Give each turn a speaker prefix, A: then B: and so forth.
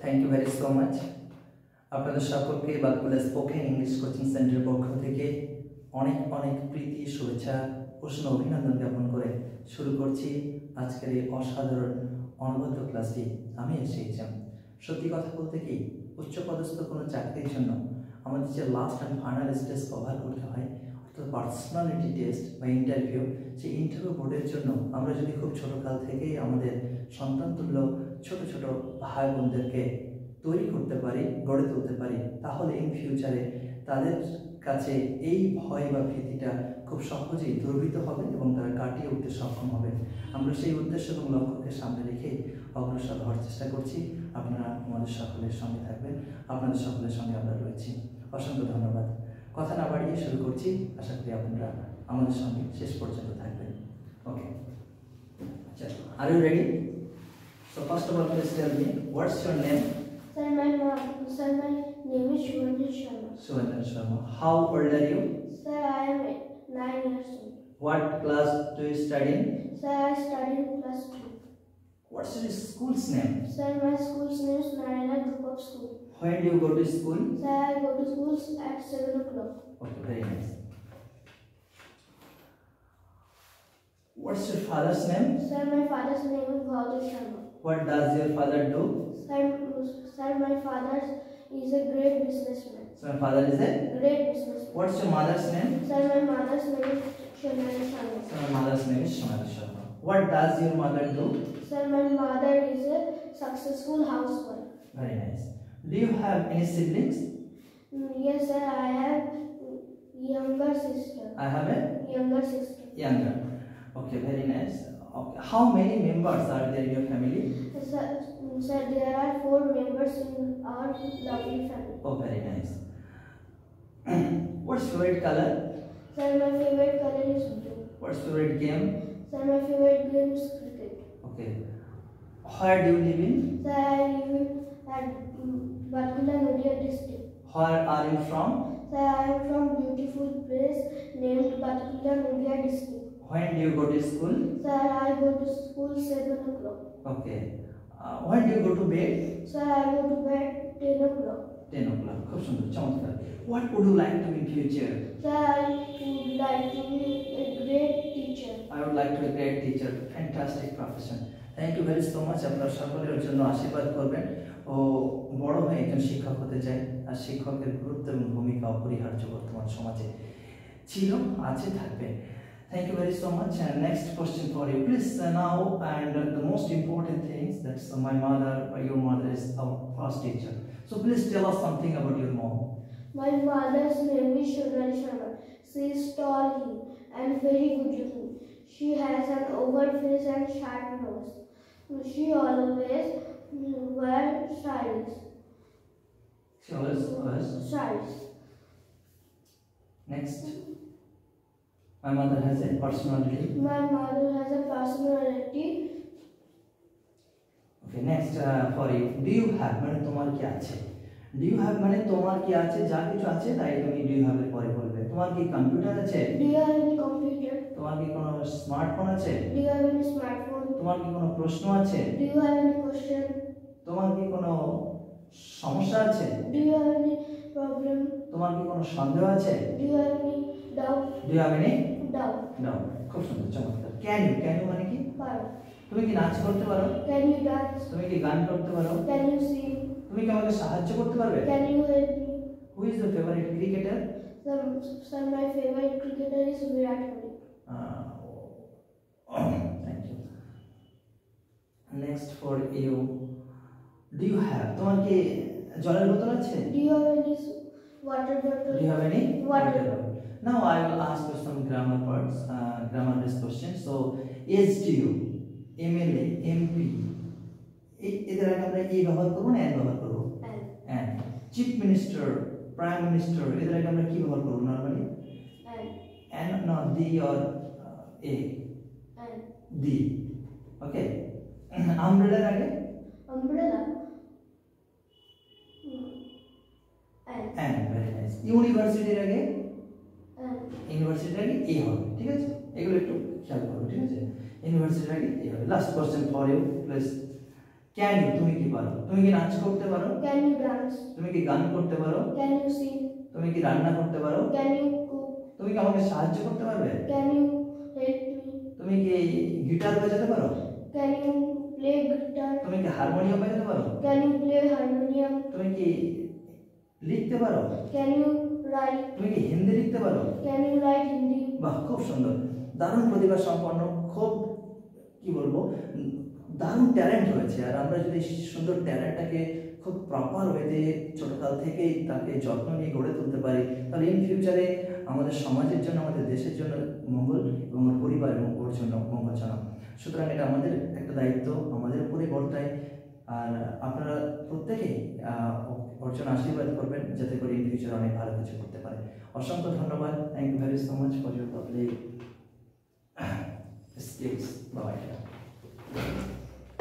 A: Thank you very so much. আপনাদের সকলকে Bankura spoken English coaching সেন্টারের পক্ষ থেকে অনেক অনেক প্রীতি, শুভেচ্ছা, উষ্ণ অভিনন্দন জ্ঞাপন করে শুরু করছি আজকের এই অসাধারণ অনবদ্য ক্লাসটি। আমি এসেছিলাম সত্যি কথা বলতে কি, উচ্চপদস্থ কোনো চাকরির জন্য আমাদের যে last and final stage cover করতে হয়, অর্থাৎ পার্সোনালিটি টেস্ট বা ইন্টারভিউ, সেই ইন্টারভিউ বোর্ডের জন্য আমরা যদি খুব ছোটোকাল থেকেই আমাদের সন্তানতুল্য ছোট ছোট ভাই বোনদেরকে তৈরি করতে পারি, গড়ে তুলতে পারি, তাহলে ইন ফিউচারে তাদের কাছে এই ভয় বা ভীতিটা খুব সহজেই দূরীভূত হবে এবং তারা কাটিয়ে উঠতে সক্ষম হবে। আমরা সেই উদ্দেশ্য এবং লক্ষ্যকে সামনে রেখে অগ্রসর হওয়ার চেষ্টা করছি। আপনারা আমাদের সকলের সঙ্গে থাকবেন, আপনাদের সকলের সঙ্গে আমরা রয়েছি। অসংখ্য ধন্যবাদ। কথা না বাড়িয়ে শুরু করছি। আশা করি আপনারা আমাদের সঙ্গে শেষ পর্যন্ত থাকবেন। ওকে, চলো, are you ready? So first of all, please tell me, what's your name?
B: Sir, my name is Shubhanjan Sharma.
A: Shubhanjan Sharma. How old are you?
B: Sir, I am 9 years old.
A: What class do you study in?
B: Sir, I study in plus 2.
A: What's your school's name?
B: Sir, my school's name is Narayana Group of School.
A: When do you go to school?
B: Sir, I go to school at 7 o'clock.
A: Okay, very nice. What's your father's name?
B: Sir, my father's name is Gautam Sharma.
A: What does your father do?
B: Sir, my father is a great businessman.
A: So my father is a
B: Great businessman.
A: What's your mother's name?
B: Sir, my mother's name is Shonali Sharma.
A: So my mother's name is Shonali Sharma. What does your mother do?
B: Sir, my mother is a successful housewife.
A: Very nice. Do you have any siblings?
B: Yes, sir, I have younger sister.
A: I have a
B: Younger sister.
A: younger. Okay, very nice. Okay. How many members are there in your family?
B: Sir, there are 4 members in our lovely family.
A: Oh, very nice. What's favorite color?
B: Sir, my favorite color is blue.
A: What's favorite game?
B: Sir, my favorite game is cricket.
A: Okay. Where do you live in?
B: Sir, I live at Batkula Nadia district.
A: Where are you from?
B: Sir, I am from beautiful place named Batkula Nadia district.
A: When do you go to school?
B: Sir, I go to school 7 o'clock.
A: Okay. When do you go to bed?
B: Sir, I go to bed 10 o'clock.
A: 10 o'clock. খুব সুন্দর, চমৎকার। What would you like to be in future?
B: Sir, I would like to be a great teacher.
A: I would like to be a great teacher. Fantastic profession. Thank you very so much. আপনারা সকলের জন্য আশীর্বাদ করবেন। ও বড় হয়ে একজন শিক্ষক হতে চাই, আর শিক্ষকের গুরুত্ব এবং ভূমিকা অপরিহার্য বর্তমান সমাজে ছিল, আছে, থাকবে। Thank you very so much. And next question for you, please. Now, and the most important things, that's my mother, your mother is our first teacher. So please tell us something about your mom.
B: My mother's name is Shonali Sharma. She is tall and very good looking. She has an oval face and sharp nose. She always wears sarees.
A: She always wears
B: Sarees.
A: Next. My mother has a personality.
B: My mother has a personality.
A: Okay, next for you. Do you have মানে তোমার কি আছে? Do you have মানে তোমার কি আছে, যা কিছু আছে তাই তুমি do you have এর পরে বলবে। তোমার কি কম্পিউটার আছে?
B: Do you have any computer?
A: তোমার কি কোনো স্মার্টফোন আছে?
B: Do you have any smartphone?
A: তোমার কি কোনো প্রশ্ন আছে?
B: Do you have any question?
A: তোমার কি কোনো সমস্যা আছে?
B: Do you have any problem?
A: তোমার কি কোনো সন্দেহ আছে?
B: Do you have any doubt?
A: Do you have any
B: Doubt.
A: doubt? খুব সুন্দর, চমৎকার। Can you মানে কি?
B: Paro.
A: তুমি কি নাচ করতে পারো?
B: Can you dance?
A: তুমি কি গান করতে পারো?
B: Can you sing?
A: তুমি কি আমাকে সাহায্য করতে পারবে?
B: Can you help me?
A: Who is your favorite cricketer?
B: Sir, my favorite cricketer is Virat Kohli.
A: Thank you. Next for you. Do you have তোমার কি জলের বোতল আছে?
B: Do you have any water bottle?
A: Do you have any
B: Water
A: bottle? Now I will ask you some grammar parts, grammar-based questions. So, SDU, MLA, MP, এদের আগে আমরা E ব্যবহার করব না N ব্যবহার করব? N. Chief Minister, Prime Minister, এদের আগে আমরা কি ব্যবহার করব normally? N, not D or A.
B: N.
A: D. Okay. Umbrella আগে?
B: Umbrella.
A: N. Very nice. University আগে?
B: University
A: আগে A হবে, ঠিক আছে? এগুলো একটু খেয়াল করো, ঠিক আছে? University আগে A হবে. Last question for you, please can you তুমি কি পারো? তুমি কি নাচ করতে পারো?
B: Can you dance?
A: তুমি কি গান করতে পারো?
B: Can you sing?
A: তুমি কি রান্না করতে পারো?
B: Can you cook?
A: তুমি কি আমাকে সাহায্য করতে পারবে?
B: Can you help me?
A: তুমি কি গিটার বাজাতে পারো?
B: Can you play guitar?
A: তুমি কি হারমোনিয়াম বাজাতে পারো?
B: Can you play harmonium?
A: তুমি কি লিখতে পারো?
B: Can you write?
A: তুমি কি হিন্দি লিখতে পারো?
B: Can you write Hindi?
A: বাহ, খুব সুন্দর, দারুণ প্রতিভা সম্পন্ন, খুব কি বলবো, দারুণ ট্যালেন্ট হয়েছে। আর আমরা যদি সুন্দর ট্যালেন্টটাকে খুব প্রপার ওয়েতে ছোটকাল থেকেই তাকে যত্ন নিয়ে গড়ে তুলতে পারি, তাহলে ইন ফিউচারে আমাদের সমাজের জন্য, আমাদের দেশের জন্য মঙ্গল এবং আমার পরিবার এবং ওর জন্য মঙ্গলজনক। সুতরাং এটা আমাদের একটা দায়িত্ব, আমাদের উপরেই বর্তায়। আর আপনারা প্রত্যেকেই ওর জন্য আশীর্বাদ করবেন যাতে করে ইন ফিউচারে অনেক ভালো কিছু করতে পারে। অসংখ্য ধন্যবাদ। Thank you very so much for your lovely skills. By.